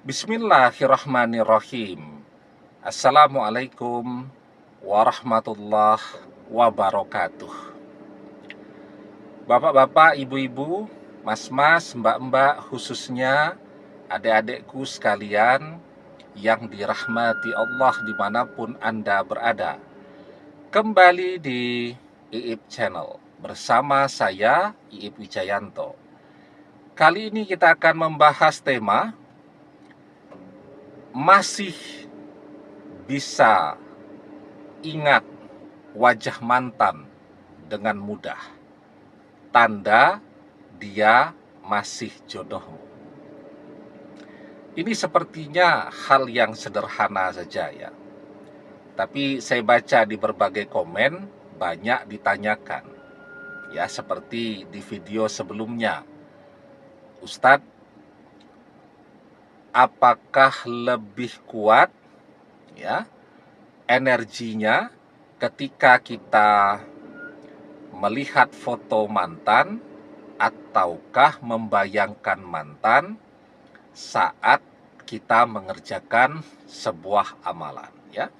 Bismillahirrahmanirrahim. Assalamualaikum warahmatullahi wabarakatuh. Bapak-bapak, ibu-ibu, mas-mas, mbak-mbak, khususnya adik-adikku sekalian yang dirahmati Allah dimanapun Anda berada. Kembali di Iip Channel bersama saya, Iip Wijayanto. Kali ini kita akan membahas tema masih bisa ingat wajah mantan dengan mudah. Tanda dia masih jodohmu. Ini sepertinya hal yang sederhana saja ya. Tapi saya baca di berbagai komen banyak ditanyakan. Ya, seperti di video sebelumnya. Ustadz, apakah lebih kuat ya energinya ketika kita melihat foto mantan ataukah membayangkan mantan saat kita mengerjakan sebuah amalan ya?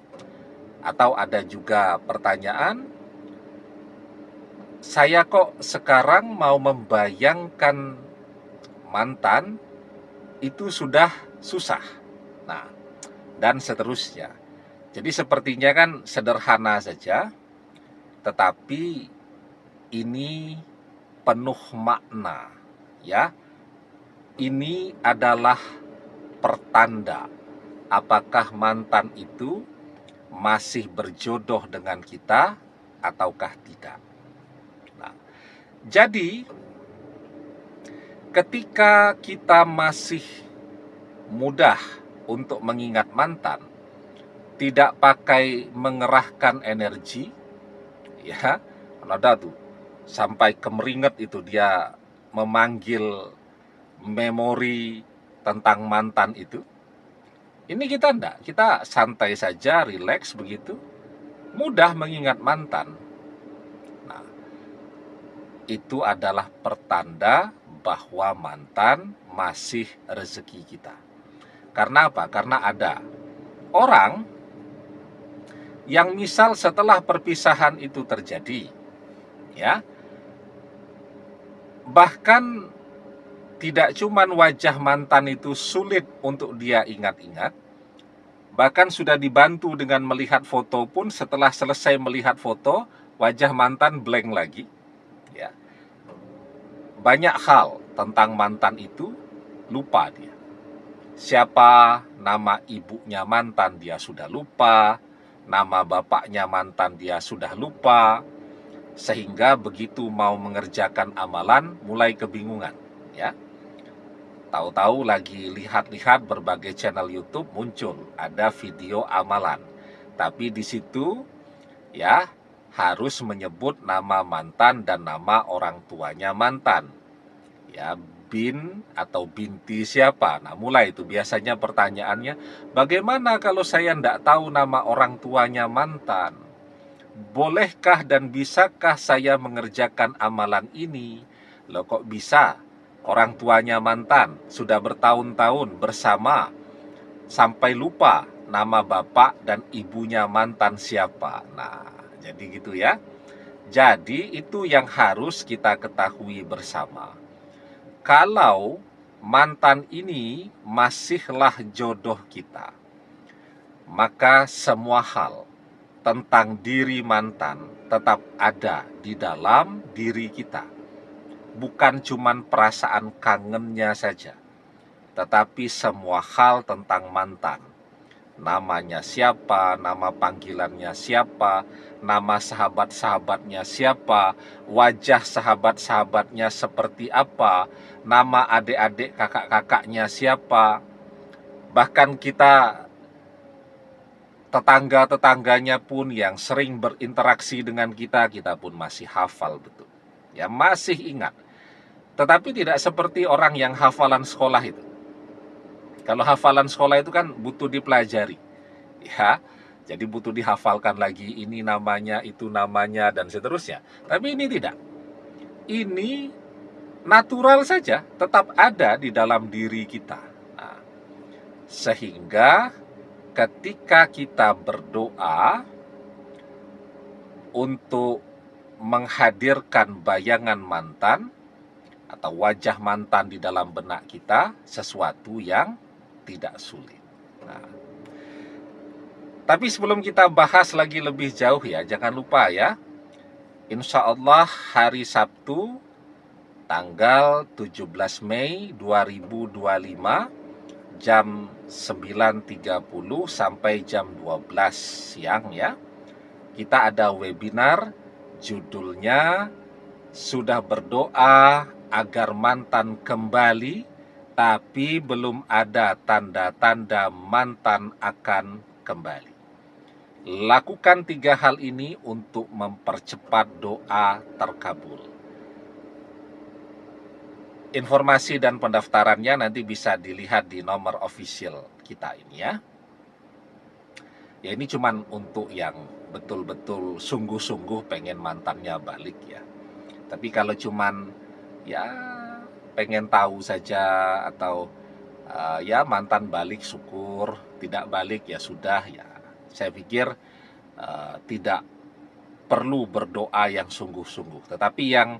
Atau ada juga pertanyaan, saya kok sekarang mau membayangkan mantan itu sudah susah. Nah, dan seterusnya. Jadi sepertinya kan sederhana saja, tetapi ini penuh makna, ya. Ini adalah pertanda apakah mantan itu masih berjodoh dengan kita ataukah tidak. Nah, jadi ketika kita masih mudah untuk mengingat mantan, tidak pakai mengerahkan energi, ya, ada tuh sampai kemeringet itu dia memanggil memori tentang mantan itu. Ini kita enggak, kita santai saja, rileks begitu, mudah mengingat mantan. Nah, itu adalah pertanda bahwa mantan masih rezeki kita. Karena apa? Karena ada orang yang misal setelah perpisahan itu terjadi, ya, bahkan tidak cuman wajah mantan itu sulit untuk dia ingat-ingat, bahkan sudah dibantu dengan melihat foto pun setelah selesai melihat foto, wajah mantan blank lagi, ya. Banyak hal tentang mantan itu lupa dia. Siapa nama ibunya mantan dia sudah lupa, nama bapaknya mantan dia sudah lupa, sehingga begitu mau mengerjakan amalan mulai kebingungan, ya. Tahu-tahu lagi lihat-lihat berbagai channel YouTube muncul ada video amalan, tapi di situ ya harus menyebut nama mantan dan nama orang tuanya mantan, ya, bin atau binti siapa. Nah, mulai itu biasanya pertanyaannya, bagaimana kalau saya tidak tahu nama orang tuanya mantan? Bolehkah dan bisakah saya mengerjakan amalan ini? Loh, kok bisa? Orang tuanya mantan sudah bertahun-tahun bersama sampai lupa nama bapak dan ibunya mantan siapa. Nah, jadi gitu ya. Jadi itu yang harus kita ketahui bersama. Kalau mantan ini masihlah jodoh kita, maka semua hal tentang diri mantan tetap ada di dalam diri kita. Bukan cuman perasaan kangennya saja, tetapi semua hal tentang mantan. Namanya siapa, nama panggilannya siapa, nama sahabat-sahabatnya siapa, wajah sahabat-sahabatnya seperti apa, nama adik-adik kakak-kakaknya siapa. Bahkan kita tetangga-tetangganya pun yang sering berinteraksi dengan kita pun masih hafal betul. Ya, masih ingat. Tetapi tidak seperti orang yang hafalan sekolah itu. Kalau hafalan sekolah itu kan butuh dipelajari, ya. Jadi butuh dihafalkan lagi, ini namanya, itu namanya, dan seterusnya. Tapi ini tidak. Ini natural saja, tetap ada di dalam diri kita. Nah, Sehingga ketika kita berdoa untuk menghadirkan bayangan mantan atau wajah mantan di dalam benak kita, sesuatu yang tidak sulit. Nah, tapi sebelum kita bahas lagi lebih jauh ya, jangan lupa ya, insya Allah hari Sabtu tanggal 17 Mei 2025 jam 9.30 sampai jam 12 siang ya, kita ada webinar, judulnya Sudah Berdoa Agar Mantan Kembali Tapi Belum Ada Tanda-Tanda Mantan Akan Kembali. Lakukan 3 hal ini untuk mempercepat doa terkabul. Informasi dan pendaftarannya nanti bisa dilihat di nomor official kita ini ya. Ya ini cuman untuk yang betul-betul sungguh-sungguh pengen mantannya balik ya. Tapi kalau cuman ya pengen tahu saja atau ya mantan balik syukur, tidak balik ya sudah ya. Saya pikir tidak perlu berdoa yang sungguh-sungguh. Tetapi yang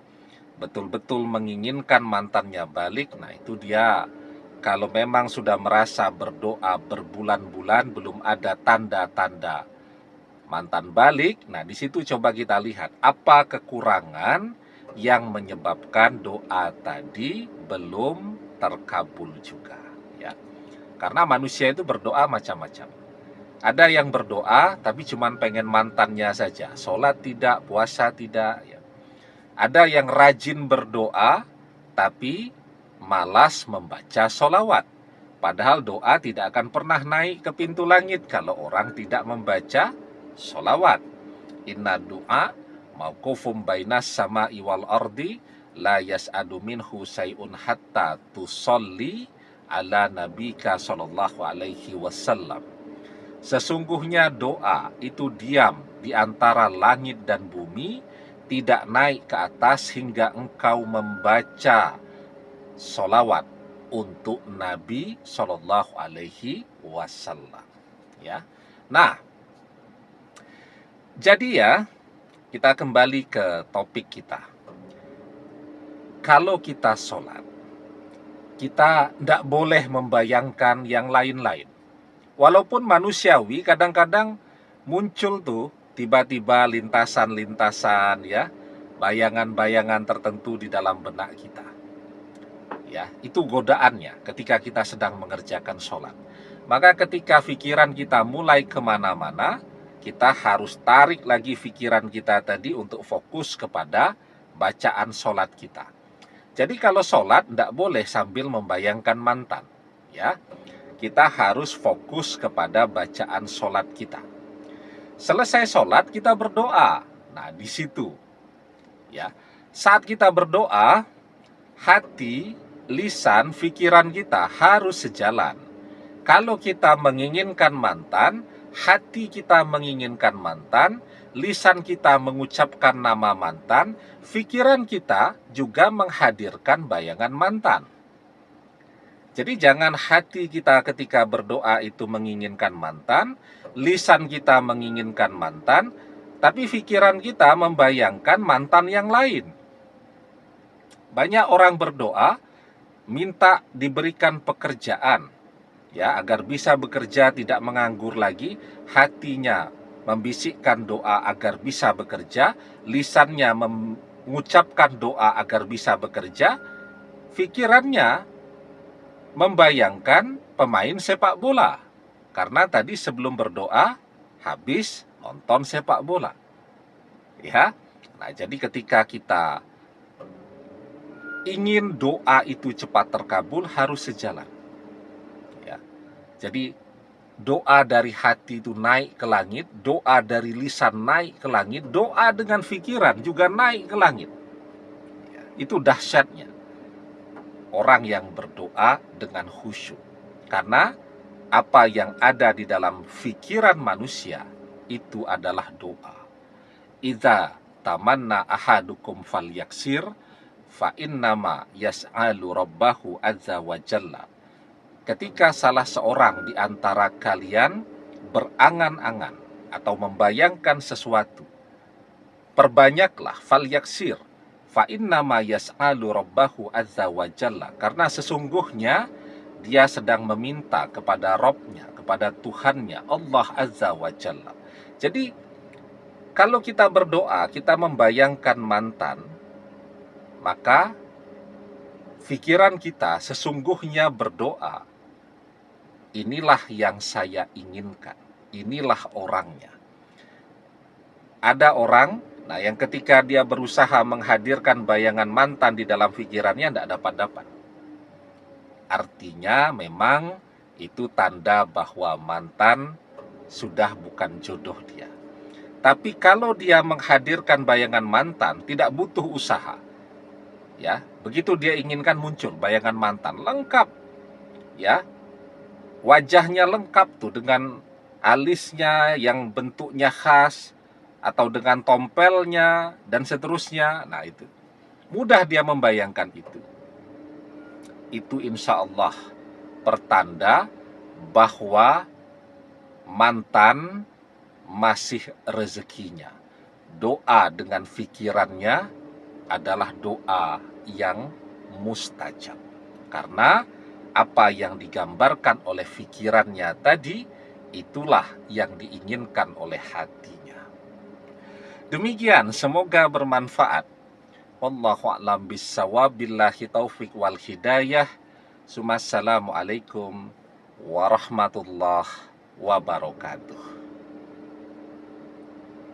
betul-betul menginginkan mantannya balik, nah itu dia kalau memang sudah merasa berdoa berbulan-bulan belum ada tanda-tanda mantan balik, nah di situ coba kita lihat apa kekurangan yang menyebabkan doa tadi belum terkabul juga ya. Karena manusia itu berdoa macam-macam. Ada yang berdoa tapi cuman pengen mantannya saja, sholat tidak, puasa tidak ya. Ada yang rajin berdoa tapi malas membaca sholawat. Padahal doa tidak akan pernah naik ke pintu langit kalau orang tidak membaca sholawat. Inna doa mauqufum bainas sama'i wal ardi la yas'adu minhu say'un hatta tusolli ala nabika sallallahu alaihi wasallam. Sesungguhnya doa itu diam di antara langit dan bumi, tidak naik ke atas hingga engkau membaca sholawat untuk Nabi Shallallahu Alaihi Wasallam. Ya, nah, jadi ya kita kembali ke topik kita. Kalau kita sholat, kita tidak boleh membayangkan yang lain-lain. Walaupun manusiawi kadang-kadang muncul tuh tiba-tiba lintasan-lintasan ya, bayangan-bayangan tertentu di dalam benak kita. Ya, itu godaannya ketika kita sedang mengerjakan sholat. Maka ketika pikiran kita mulai kemana-mana, kita harus tarik lagi pikiran kita tadi untuk fokus kepada bacaan sholat kita. Jadi kalau sholat tidak boleh sambil membayangkan mantan. Ya, kita harus fokus kepada bacaan sholat kita. Selesai sholat kita berdoa. Nah di situ ya, saat kita berdoa, hati, lisan, pikiran kita harus sejalan. Kalau kita menginginkan mantan, hati kita menginginkan mantan, lisan kita mengucapkan nama mantan, pikiran kita juga menghadirkan bayangan mantan. Jadi jangan hati kita ketika berdoa itu menginginkan mantan, lisan kita menginginkan mantan, tapi pikiran kita membayangkan mantan yang lain. Banyak orang berdoa minta diberikan pekerjaan ya agar bisa bekerja tidak menganggur lagi, hatinya membisikkan doa agar bisa bekerja, lisannya mengucapkan doa agar bisa bekerja, pikirannya membayangkan pemain sepak bola. Karena tadi sebelum berdoa habis nonton sepak bola. Ya. Nah, jadi ketika kita ingin doa itu cepat terkabul harus sejalan. Ya. Jadi doa dari hati itu naik ke langit, doa dari lisan naik ke langit, doa dengan pikiran juga naik ke langit. Ya, itu dahsyatnya orang yang berdoa dengan khusyuk. Karena apa yang ada di dalam pikiran manusia itu adalah doa. Idza tamanna ahadukum falyaksir fa innama yas'alu rabbahu azza wa jalla. ketika salah seorang di antara kalian berangan-angan atau membayangkan sesuatu, perbanyaklah falyaksir fa innama yas'alu rabbahu azza wa jalla, karena sesungguhnya dia sedang meminta kepada Rabb-nya, kepada Tuhannya Allah azza wa jalla. Jadi kalau kita berdoa, kita membayangkan mantan, maka pikiran kita sesungguhnya berdoa, inilah yang saya inginkan, inilah orangnya. Ada orang, nah yang ketika dia berusaha menghadirkan bayangan mantan di dalam pikirannya, tidak dapat-dapat. Artinya memang itu tanda bahwa mantan sudah bukan jodoh dia. Tapi kalau dia menghadirkan bayangan mantan, tidak butuh usaha. Ya, begitu dia inginkan muncul bayangan mantan lengkap. Ya, wajahnya lengkap tuh dengan alisnya yang bentuknya khas, atau dengan tompelnya dan seterusnya. Nah itu mudah dia membayangkan itu insya Allah pertanda bahwa mantan masih rezekinya. Doa dengan pikirannya adalah doa yang mustajab, karena apa yang digambarkan oleh pikirannya tadi, itulah yang diinginkan oleh hatinya. Demikian, semoga bermanfaat. Wallahu a'lam bissawab, billahi taufik wal hidayah. Assalamualaikum warahmatullahi wabarakatuh.